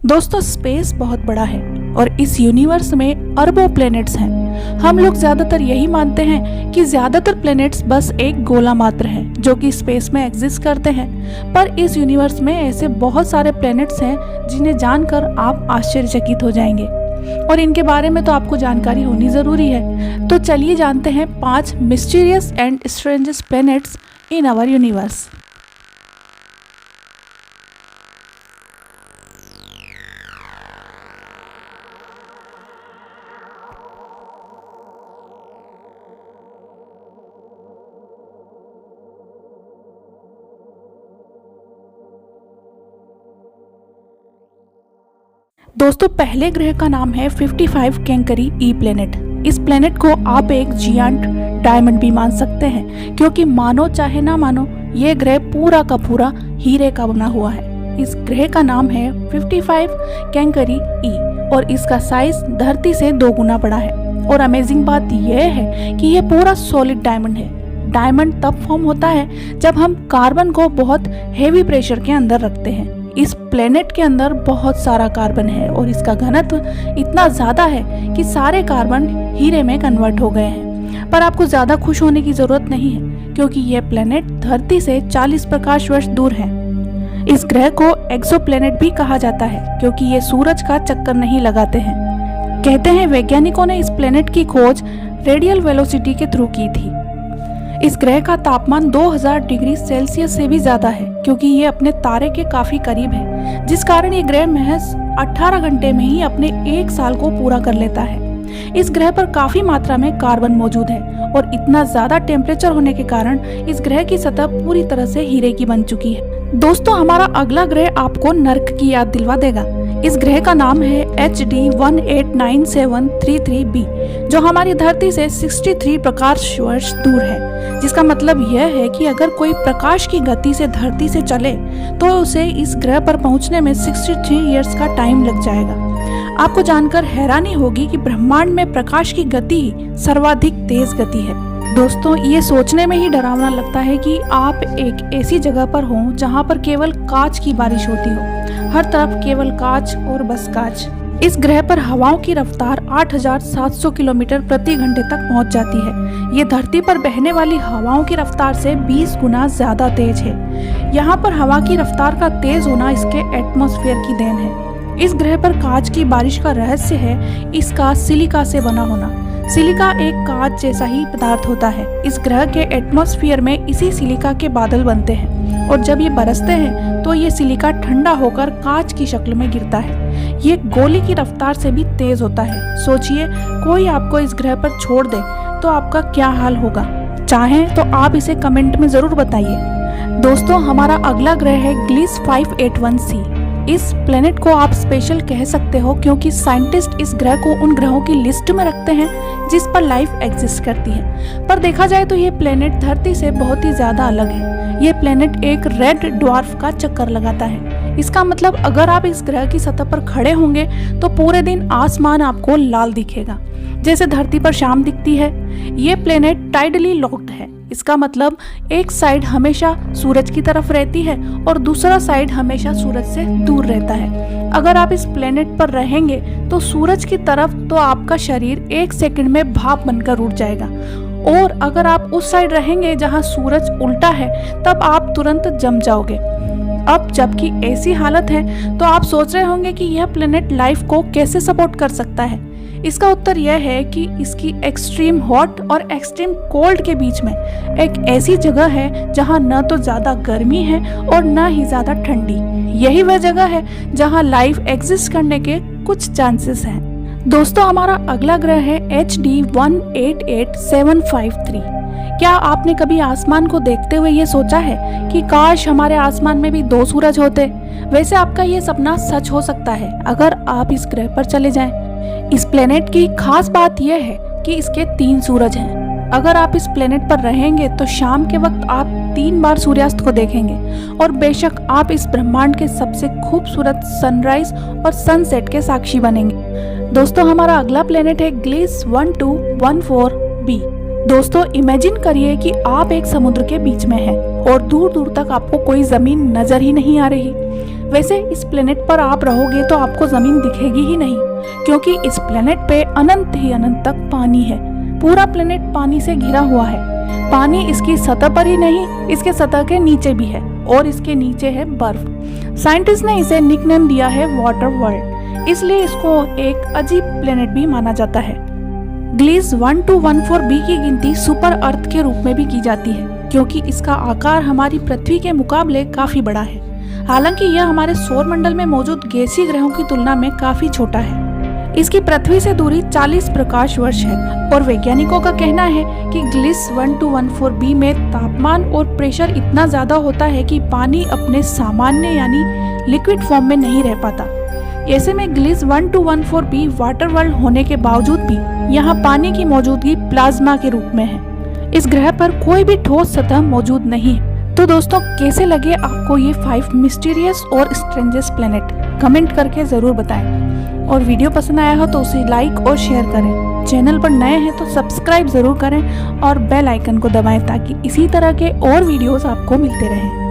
दोस्तों स्पेस बहुत बड़ा है और इस यूनिवर्स में अरबों प्लैनेट्स हैं। हम लोग ज्यादातर यही मानते हैं कि ज्यादातर प्लैनेट्स बस एक गोला मात्र है जो कि स्पेस में एग्जिस्ट करते हैं, पर इस यूनिवर्स में ऐसे बहुत सारे प्लैनेट्स हैं जिन्हें जानकर आप आश्चर्यचकित हो जाएंगे और इनके बारे में तो आपको जानकारी होनी जरूरी है। तो चलिए जानते हैं 5 mysterious and strangest planets in our universe. दोस्तों पहले ग्रह का नाम है 55 कैंकरी ई प्लेनेट। इस प्लेनेट को आप एक जियांट डायमंड भी मान सकते हैं, क्योंकि मानो चाहे ना मानो ये ग्रह पूरा का पूरा हीरे का बना हुआ है। इस ग्रह का नाम है 55 कैंकरी ई और इसका साइज धरती से 2 गुना बड़ा है। और अमेजिंग बात यह है कि ये पूरा सॉलिड डायमंड है। डायमंड तब फॉर्म होता है जब हम कार्बन को बहुत हेवी प्रेशर के अंदर रखते हैं। इस प्लेनेट के अंदर बहुत सारा कार्बन है और इसका घनत्व इतना ज्यादा है कि सारे कार्बन हीरे में कन्वर्ट हो गए हैं। पर आपको ज्यादा खुश होने की जरूरत नहीं है, क्योंकि यह प्लेनेट धरती से 40 प्रकाश वर्ष दूर है। इस ग्रह को एक्सोप्लैनेट भी कहा जाता है, क्योंकि ये सूरज का चक्कर नहीं लगाते हैं। कहते हैं वैज्ञानिकों ने इस प्लेनेट की खोज रेडियल वेलोसिटी के थ्रू की थी। इस ग्रह का तापमान 2000 डिग्री सेल्सियस से भी ज्यादा है, क्योंकि ये अपने तारे के काफी करीब है, जिस कारण ये ग्रह महज 18 घंटे में ही अपने 1 साल को पूरा कर लेता है। इस ग्रह पर काफी मात्रा में कार्बन मौजूद है और इतना ज्यादा टेम्परेचर होने के कारण इस ग्रह की सतह पूरी तरह से हीरे की बन चुकी है। दोस्तों हमारा अगला ग्रह आपको नर्क की याद दिलवा देगा। इस ग्रह का नाम है HD 189733b, जो हमारी धरती से 63 प्रकाश वर्ष दूर है। जिसका मतलब यह है कि अगर कोई प्रकाश की गति से धरती से चले तो उसे इस ग्रह पर पहुंचने में 63 इयर्स का टाइम लग जाएगा। आपको जानकर हैरानी होगी कि ब्रह्मांड में प्रकाश की गति सर्वाधिक तेज गति है। दोस्तों ये सोचने में ही डरावना लगता है कि आप एक ऐसी जगह पर हो जहां पर केवल कांच की बारिश होती हो। हर तरफ केवल कांच और बस कांच। इस ग्रह पर हवाओं की रफ्तार 8700 किलोमीटर प्रति घंटे तक पहुंच जाती है। ये धरती पर बहने वाली हवाओं की रफ्तार से 20 गुना ज्यादा तेज है। यहाँ पर हवा की रफ्तार का तेज होना इसके एटमॉस्फेयर की देन है। इस ग्रह पर कांच की बारिश का रहस्य है इसका सिलिका से बना होना। सिलिका एक कांच जैसा ही पदार्थ होता है। इस ग्रह के एटमॉस्फेयर में इसी सिलिका के बादल बनते हैं और जब ये बरसते हैं तो ये सिलिका ठंडा होकर कांच की शक्ल में गिरता है। ये गोली की रफ्तार से भी तेज होता है। सोचिए कोई आपको इस ग्रह पर छोड़ दे तो आपका क्या हाल होगा। चाहें तो आप इसे कमेंट में जरूर बताइए। दोस्तों हमारा अगला ग्रह है ग्लिस 581c। इस प्लेनेट को आप स्पेशल कह सकते हो, क्योंकि साइंटिस्ट इस ग्रह को उन ग्रहों की लिस्ट में रखते हैं जिस पर लाइफ एग्जिस्ट करती है। पर देखा जाए तो ये प्लेनेट धरती से बहुत ही ज्यादा अलग है। ये प्लेनेट एक रेड ड्वार्फ का चक्कर लगाता है। इसका मतलब अगर आप इस ग्रह की सतह पर खड़े होंगे तो पूरे दिन आसमान आपको लाल दिखेगा, जैसे धरती पर शाम दिखती है। ये प्लेनेट टाइडली लॉक्ड है। इसका मतलब एक साइड हमेशा सूरज की तरफ रहती है और दूसरा साइड हमेशा सूरज से दूर रहता है। अगर आप इस प्लेनेट पर रहेंगे तो सूरज की तरफ तो आपका शरीर 1 सेकंड में भाप बनकर उड़ जाएगा, और अगर आप उस साइड रहेंगे जहां सूरज उल्टा है तब आप तुरंत जम जाओगे। अब जबकि ऐसी हालत है तो आप सोच रहे होंगे कि यह प्लेनेट लाइफ को कैसे सपोर्ट कर सकता है। इसका उत्तर यह है कि इसकी एक्सट्रीम हॉट और एक्सट्रीम कोल्ड के बीच में एक ऐसी जगह है जहां न तो ज्यादा गर्मी है और न ही ज्यादा ठंडी। यही वह जगह है जहां लाइफ एग्जिस्ट करने के कुछ चांसेस हैं। दोस्तों हमारा अगला ग्रह है HD 188753। क्या आपने कभी आसमान को देखते हुए ये सोचा है कि काश हमारे आसमान में भी 2 सूरज होते। वैसे आपका ये सपना सच हो सकता है अगर आप इस ग्रह पर चले जाएं। इस प्लेनेट की खास बात यह है कि इसके 3 सूरज हैं। अगर आप इस प्लेनेट पर रहेंगे तो शाम के वक्त आप 3 बार सूर्यास्त को देखेंगे और बेशक आप इस ब्रह्मांड के सबसे खूबसूरत सनराइज और सनसेट के साक्षी बनेंगे। दोस्तों हमारा अगला प्लेनेट है ग्लिस 1214b। दोस्तों इमेजिन करिए कि आप एक समुद्र के बीच में हैं और दूर दूर तक आपको कोई जमीन नजर ही नहीं आ रही। वैसे इस प्लेनेट पर आप रहोगे तो आपको जमीन दिखेगी ही नहीं, क्योंकि इस प्लेनेट पे अनंत ही अनंत तक पानी है। पूरा प्लेनेट पानी से घिरा हुआ है। पानी इसकी सतह पर ही नहीं, इसके सतह के नीचे भी है और इसके नीचे है बर्फ। साइंटिस्ट ने इसे निकनेम दिया है वाटर वर्ल्ड, इसलिए इसको एक अजीब प्लेनेट भी माना जाता है। ग्लिस 1 to 14b की गिनती सुपर अर्थ के रूप में भी की जाती है, क्योंकि इसका आकार हमारी पृथ्वी के मुकाबले काफी बड़ा है। हालांकि यह हमारे सौर मंडल में मौजूद गैसीय ग्रहों की तुलना में काफी छोटा है। इसकी पृथ्वी से दूरी 40 प्रकाश वर्ष है और वैज्ञानिकों का कहना है कि ग्लिस 1 to 14b में तापमान और प्रेशर इतना ज्यादा होता है कि पानी अपने सामान्य यानी लिक्विड फॉर्म में नहीं रह पाता। ऐसे में ग्लिस 1 to 14b वाटर वर्ल्ड होने के बावजूद भी यहाँ पानी की मौजूदगी प्लाज्मा के रूप में है। इस ग्रह पर कोई भी ठोस सतह मौजूद नहीं है। तो दोस्तों, कैसे लगे आपको ये 5 मिस्टीरियस और स्ट्रेंजेस्ट प्लेनेट? कमेंट करके जरूर बताएं। और वीडियो पसंद आया हो तो उसे लाइक और शेयर करें। चैनल पर नए हैं तो सब्सक्राइब जरूर करें और बेल आइकन को दबाएं ताकि इसी तरह के और वीडियोस आपको मिलते रहें।